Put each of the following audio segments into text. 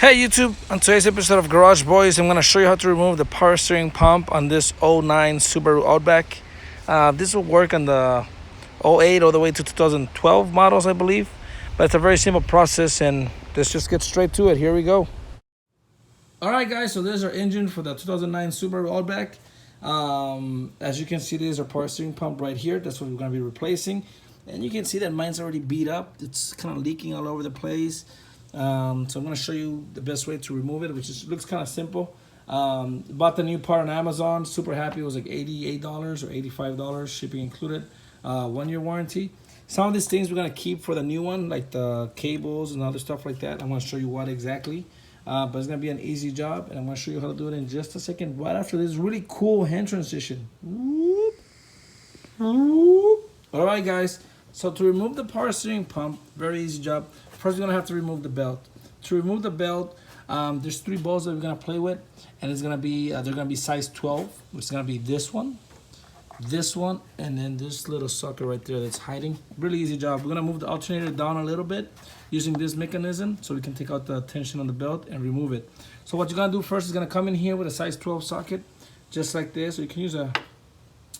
Hey YouTube, on today's episode of Garage Boys, I'm going to show you how to remove the power steering pump on this '09 Subaru Outback. This will work on the '08 all the way to 2012 models, I believe. But it's a very simple process, and let's just get straight to it. Here we go. Alright guys, so there's our engine for the 2009 Subaru Outback. As you can see, there's our power steering pump right here. That's what we're going to be replacing. And you can see that mine's already beat up. It's kind of leaking all over the place. So I'm going to show you the best way to remove it, which looks kind of simple. Bought the new part on Amazon. Super happy. It was like $88 or $85, shipping included. 1-year warranty. Some of these things we're going to keep for the new one, like the cables and other stuff like that. I'm going to show you what exactly. But it's going to be an easy job, and I'm going to show you how to do it in just a second, right after this really cool hand transition. All right, guys. So to remove the power steering pump, very easy job. First, we're going to have to remove the belt. To remove the belt, there's 3 bolts that we're going to play with, and it's going to be they're going to be size 12, which is going to be this one, and then this little sucker right there that's hiding. Really easy job. We're going to move the alternator down a little bit using this mechanism so we can take out the tension on the belt and remove it. So what you're going to do first is going to come in here with a size 12 socket, just like this. So you can use a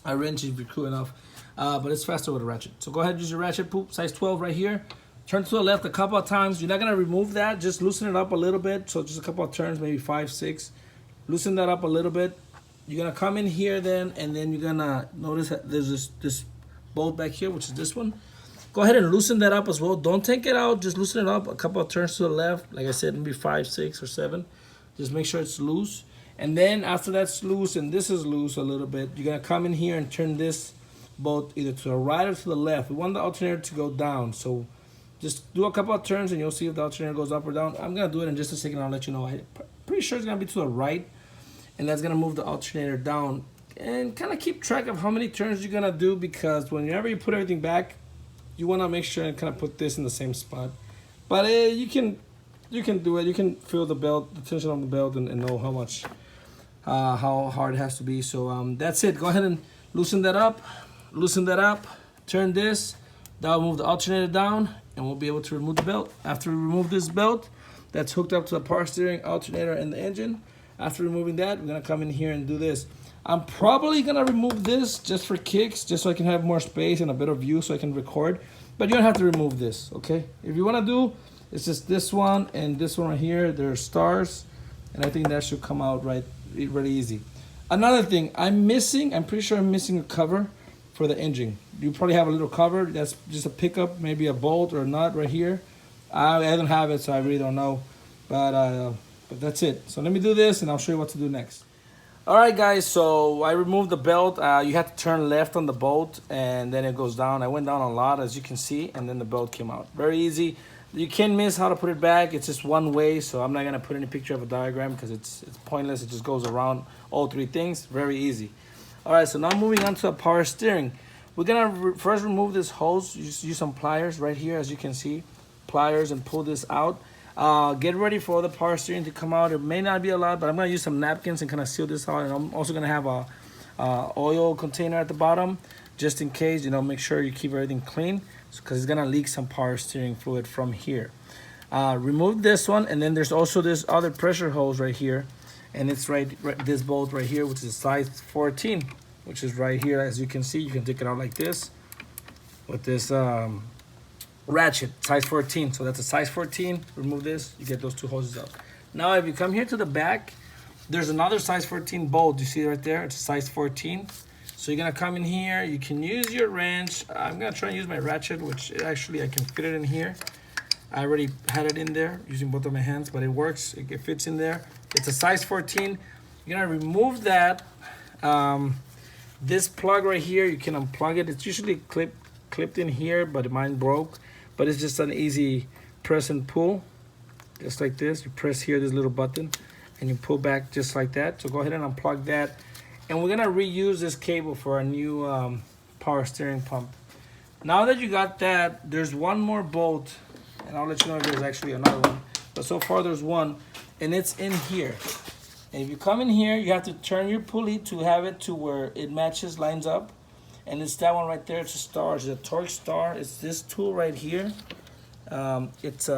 wrench if you're cool enough, but it's faster with a ratchet. So go ahead and use your ratchet, size 12 right here. Turn to the left a couple of times. You're not going to remove that. Just loosen it up a little bit. So just a couple of turns, maybe 5, 6. Loosen that up a little bit. You're going to come in here then, and then you're going to notice that there's this bolt back here, which is this one. Go ahead and loosen that up as well. Don't take it out. Just loosen it up a couple of turns to the left. Like I said, maybe 5, 6, or 7. Just make sure it's loose. And then after that's loose and this is loose a little bit, you're going to come in here and turn this bolt either to the right or to the left. We want the alternator to go down. So just do a couple of turns and you'll see if the alternator goes up or down. I'm going to do it in just a second. I'll let you know. I'm pretty sure it's going to be to the right. And that's going to move the alternator down. And kind of keep track of how many turns you're going to do, because whenever you put everything back, you want to make sure and kind of put this in the same spot. But you can do it. You can feel the belt, the tension on the belt, and know how much, how hard it has to be. So that's it. Go ahead and loosen that up. Loosen that up. Turn this. That will move the alternator down, and we'll be able to remove the belt. After we remove this belt that's hooked up to the power steering, alternator, and the engine, after removing that, we're going to come in here and do this. I'm probably going to remove this just for kicks, just so I can have more space and a better view so I can record. But you don't have to remove this, okay? If you want to do, it's just this one and this one right here. They're stars, and I think that should come out really easy. Another thing, I'm pretty sure I'm missing a cover for the engine. You probably have a little cover. That's just a pickup, maybe a bolt or a nut right here. I don't have it, so I really don't know. But that's it. So let me do this, and I'll show you what to do next. All right, guys, so I removed the belt. You have to turn left on the bolt, and then it goes down. I went down a lot, as you can see, and then the belt came out. Very easy. You can't miss how to put it back. It's just one way, so I'm not going to put any picture of a diagram because it's pointless. It just goes around all 3 things. Very easy. All right, so now moving on to the power steering. We're going to first remove this hose. Use some pliers right here, as you can see. Pliers, and pull this out. Get ready for the power steering to come out. It may not be a lot, but I'm going to use some napkins and kind of seal this out. And I'm also going to have a oil container at the bottom, just in case. Make sure you keep everything clean, because it's going to leak some power steering fluid from here. Remove this one, and then there's also this other pressure hose right here. And it's this bolt right here, which is size 14, which is right here. As you can see, you can take it out like this with this ratchet, size 14. So that's a size 14. Remove this, you get those 2 hoses out. Now if you come here to the back, there's another size 14 bolt. You see right there? It's a size 14. So you're gonna come in here. You can use your wrench. I'm gonna try and use my ratchet, which actually I can fit it in here. I already had it in there using both of my hands, but it works. It fits in there. It's a size 14. You're gonna remove that. This plug right here, you can unplug it. It's usually clipped in here, but mine broke. But it's just an easy press and pull, just like this. You press here, this little button, and you pull back just like that. So go ahead and unplug that. And we're gonna reuse this cable for our new power steering pump. Now that you got that, there's one more bolt, and I'll let you know if there's actually another one. But so far there's one, and it's in here. And if you come in here, you have to turn your pulley to have it to where it matches, lines up. And it's that one right there. It's a star. It's a TORX star. It's this tool right here. It's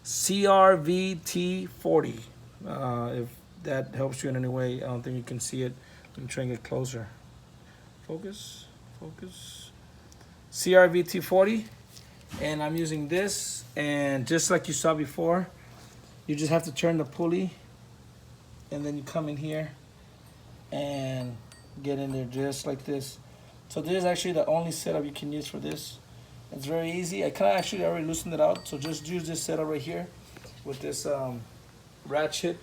CRVT40. If that helps you in any way, I don't think you can see it. Let me try and get closer. Focus, focus. CRVT40, and I'm using this, and just like you saw before, you just have to turn the pulley, and then you come in here and get in there just like this. So this is actually the only setup you can use for this. It's very easy. I kind of actually already loosened it out, so just use this setup right here with this ratchet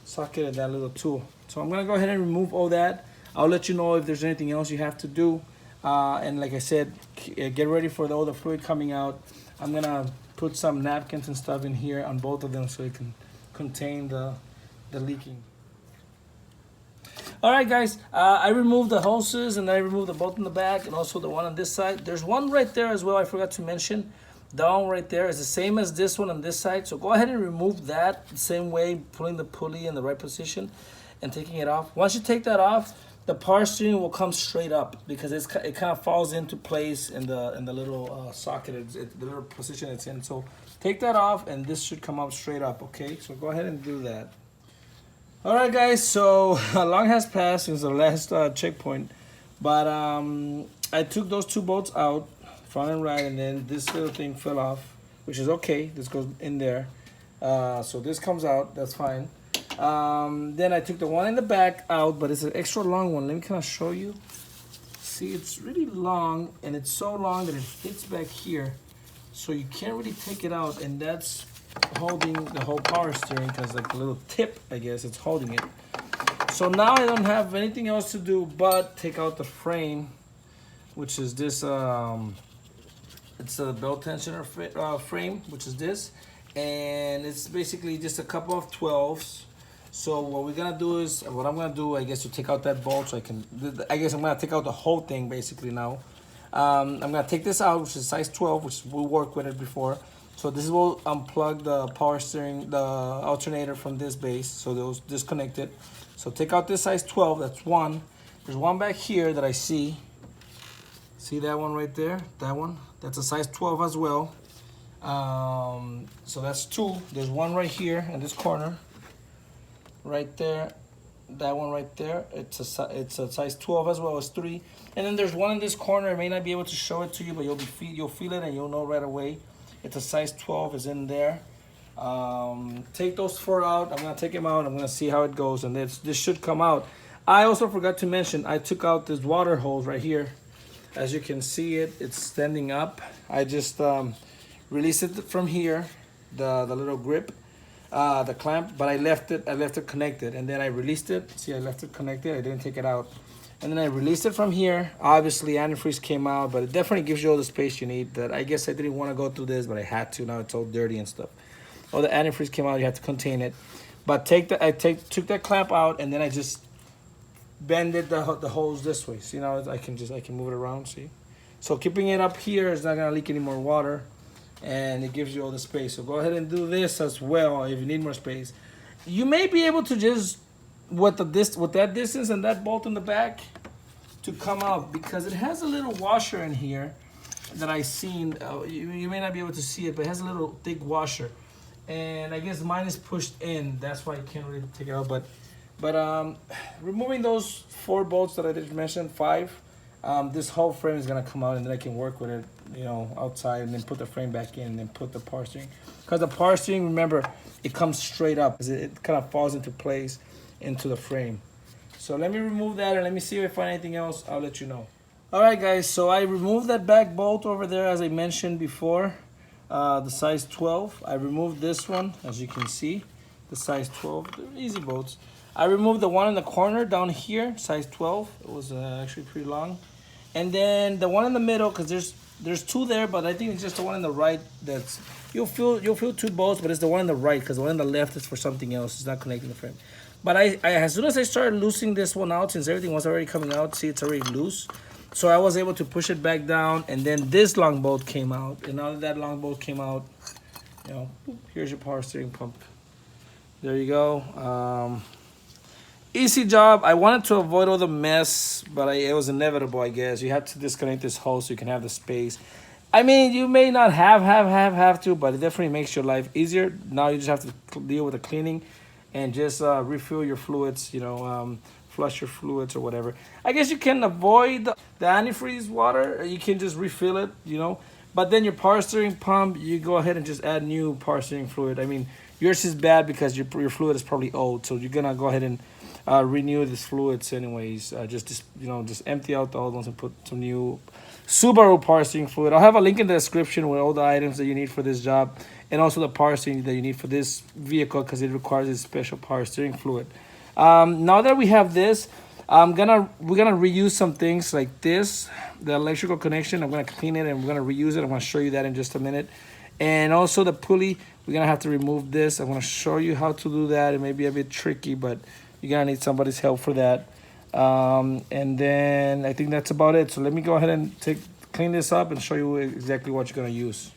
socket and that little tool. So I'm gonna go ahead and remove all that. I'll let you know if there's anything else you have to do. And like I said, get ready for all the fluid coming out. I'm gonna put some napkins and stuff in here on both of them so it can contain the leaking. All right, guys, I removed the hoses, and I removed the bolt in the back and also the one on this side. There's one right there as well I forgot to mention. That one right there is the same as this one on this side. So go ahead and remove that the same way, pulling the pulley in the right position and taking it off. Once you take that off, the power steering will come straight up because it kind of falls into place in the little socket, the little position it's in. So take that off, and this should come up straight up, okay? So go ahead and do that. All right, guys, so long has passed since the last checkpoint, but I took those two bolts out, front and right, and then this little thing fell off, which is okay. This goes in there. So this comes out, that's fine. Then I took the one in the back out, but it's an extra long one. Let me kind of show you. See, it's really long, and it's so long that it fits back here. So you can't really take it out, and that's holding the whole power steering because like a little tip, I guess, it's holding it. So now I don't have anything else to do but take out the frame, which is this, it's a belt tensioner frame, which is this, and it's basically just a couple of 12s. So what we're gonna do is, what I'm gonna do, I guess, to take out that bolt so I guess I'm gonna take out the whole thing basically now. I'm gonna take this out, which is size 12, which we'll work with it before. So this will unplug the power steering, the alternator from this base, so those disconnected. So take out this size 12, that's one. There's one back here that I see. See that one right there? That one? That's a size 12 as well. So that's two. There's one right here in this corner. Right there. That one right there. It's a size 12 as well as 3. And then there's one in this corner. I may not be able to show it to you, but you'll feel it and you'll know right away. It's a size 12 is in there. Take those 4 out. I'm gonna take them out. I'm gonna see how it goes, and this should come out. I also forgot to mention I took out this water hose right here. As you can see it's standing up. I just released it from here, the little grip, the clamp, but I left it connected, and then I released it. See, I left it connected. I didn't take it out. And then I released it from here. Obviously, antifreeze came out, but it definitely gives you all the space you need. That I guess I didn't want to go through this, but I had to. Now it's all dirty and stuff. All the antifreeze came out. You have to contain it. But took that clamp out, and then I just bended the hose this way. See, now I can move it around. See, so keeping it up here is not gonna leak any more water, and it gives you all the space. So go ahead and do this as well if you need more space. You may be able to just with that distance and that bolt in the back to come out, because it has a little washer in here that I seen. You may not be able to see it, but it has a little thick washer, and I guess mine is pushed in. That's why I can't really take it out. But removing those 4 bolts that I did mention, 5, this whole frame is gonna come out, and then I can work with it, outside, and then put the frame back in, and then put the power steering. Because the power steering, remember, it comes straight up. It kind of falls into place into the frame. So let me remove that, and let me see if I find anything else. I'll let you know. All right, guys, so I removed that back bolt over there, as I mentioned before, the size 12. I removed this one, as you can see, the size 12. They're easy bolts. I removed the one in the corner down here, size 12. It was actually pretty long. And then the one in the middle, because there's 2 there, but I think it's just the one on the right that's, you'll feel 2 bolts, but it's the one on the right, because the one on the left is for something else. It's not connecting the frame. But I as soon as I started loosening this one out, since everything was already coming out, see, it's already loose. So I was able to push it back down, and then this long bolt came out. And now that long bolt came out, here's your power steering pump. There you go. Easy job. I wanted to avoid all the mess, but it was inevitable, I guess. You have to disconnect this hose so you can have the space. I mean, you may not have to, but it definitely makes your life easier. Now you just have to deal with the cleaning and just refill your fluids, flush your fluids or whatever. I guess you can avoid the antifreeze water. You can just refill it. But then your power steering pump, you go ahead and just add new power steering fluid. I mean, yours is bad because your fluid is probably old, so you're gonna go ahead and renew these fluids anyways. Just empty out the old ones and put some new Subaru power steering fluid. I'll have a link in the description with all the items that you need for this job, and also the power steering that you need for this vehicle because it requires a special power steering fluid. Now that we have this, we're gonna reuse some things like this, the electrical connection. I'm gonna clean it and we're gonna reuse it. I'm gonna show you that in just a minute. And also the pulley, we're gonna have to remove this. I'm gonna show you how to do that. It may be a bit tricky, but you're gonna need somebody's help for that. And then I think that's about it. So let me go ahead and clean this up and show you exactly what you're gonna use.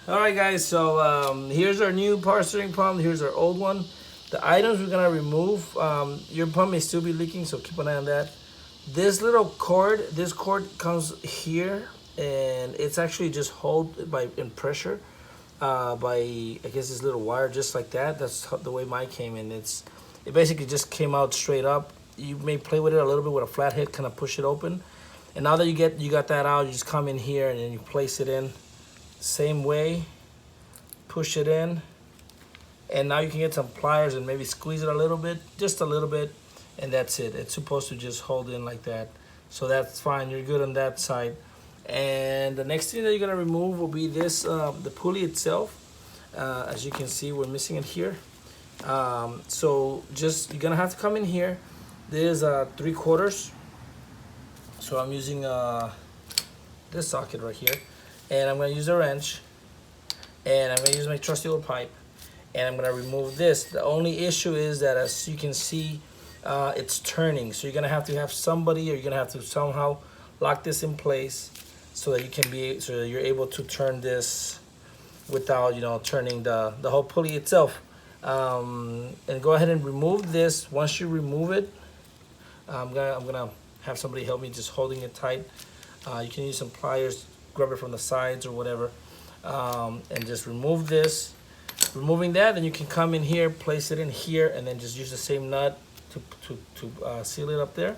All right, guys. So here's our new power steering pump. Here's our old one. The items we're gonna remove. Your pump may still be leaking, so keep an eye on that. This little cord, this cord comes here, and it's actually just held by in pressure by I guess this little wire just like that. That's the way mine came in. It basically just came out straight up. You may play with it a little bit with a flathead, kind of push it open. And now that you got that out, you just come in here and then you place it in same way, push it in, and now you can get some pliers and maybe squeeze it a little bit, just a little bit, and that's it. It's supposed to just hold in like that. So that's fine, you're good on that side. And the next thing that you're gonna remove will be this, the pulley itself. As you can see, we're missing it here. So you're gonna have to come in here. There's 3/4. So I'm using this socket right here, and I'm gonna use a wrench, and I'm gonna use my trusty old pipe, and I'm gonna remove this. The only issue is that, as you can see, it's turning. So you're gonna have to have somebody, or you're gonna have to somehow lock this in place so that you're able to turn this without turning the whole pulley itself. And go ahead and remove this. Once you remove it, I'm gonna have somebody help me just holding it tight. You can use some pliers, grab it from the sides or whatever, and just remove this. Removing that, then you can come in here, place it in here, and then just use the same nut to seal it up there.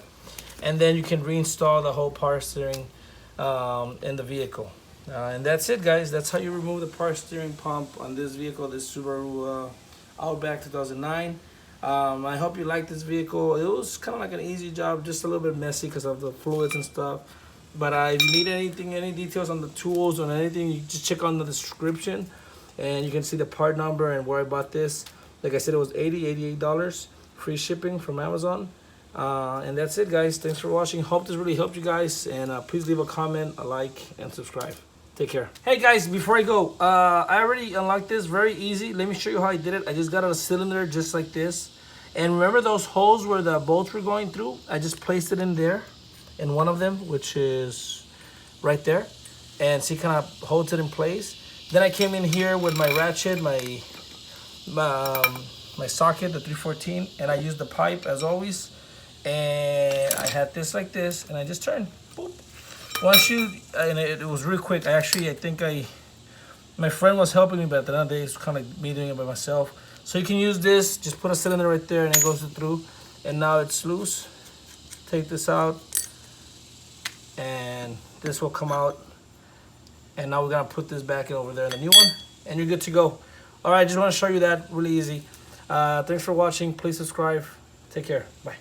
And then you can reinstall the whole power steering in the vehicle. And that's it, guys. That's how you remove the power steering pump on this vehicle, this Subaru Outback 2009. I hope you like this vehicle. It was kind of like an easy job, just a little bit messy because of the fluids and stuff. But if you need any details on the tools or anything, you just check on the description, and you can see the part number and where I bought this. Like I said, it was $88, free shipping from Amazon. And that's it, guys. Thanks for watching. Hope this really helped you guys, and please leave a comment, a like, and subscribe. Take care. Hey guys, before I go, I already unlocked this. Very easy. Let me show you how I did it. I just got a cylinder just like this. And remember those holes where the bolts were going through? I just placed it in there, in one of them, which is right there. And see, kind of holds it in place. Then I came in here with my ratchet, my socket, the 314, and I used the pipe as always. And I had this like this, and I just turned. Boop. And it was real quick. I think my friend was helping me, but at the end of the day, it's kind of like me doing it by myself. So you can use this, just put a cylinder right there, and it goes through. And now it's loose. Take this out, and this will come out. And now we're gonna put this back in over there in the new one, and you're good to go. All right, just want to show you that, really easy. Thanks for watching. Please subscribe. Take care. Bye.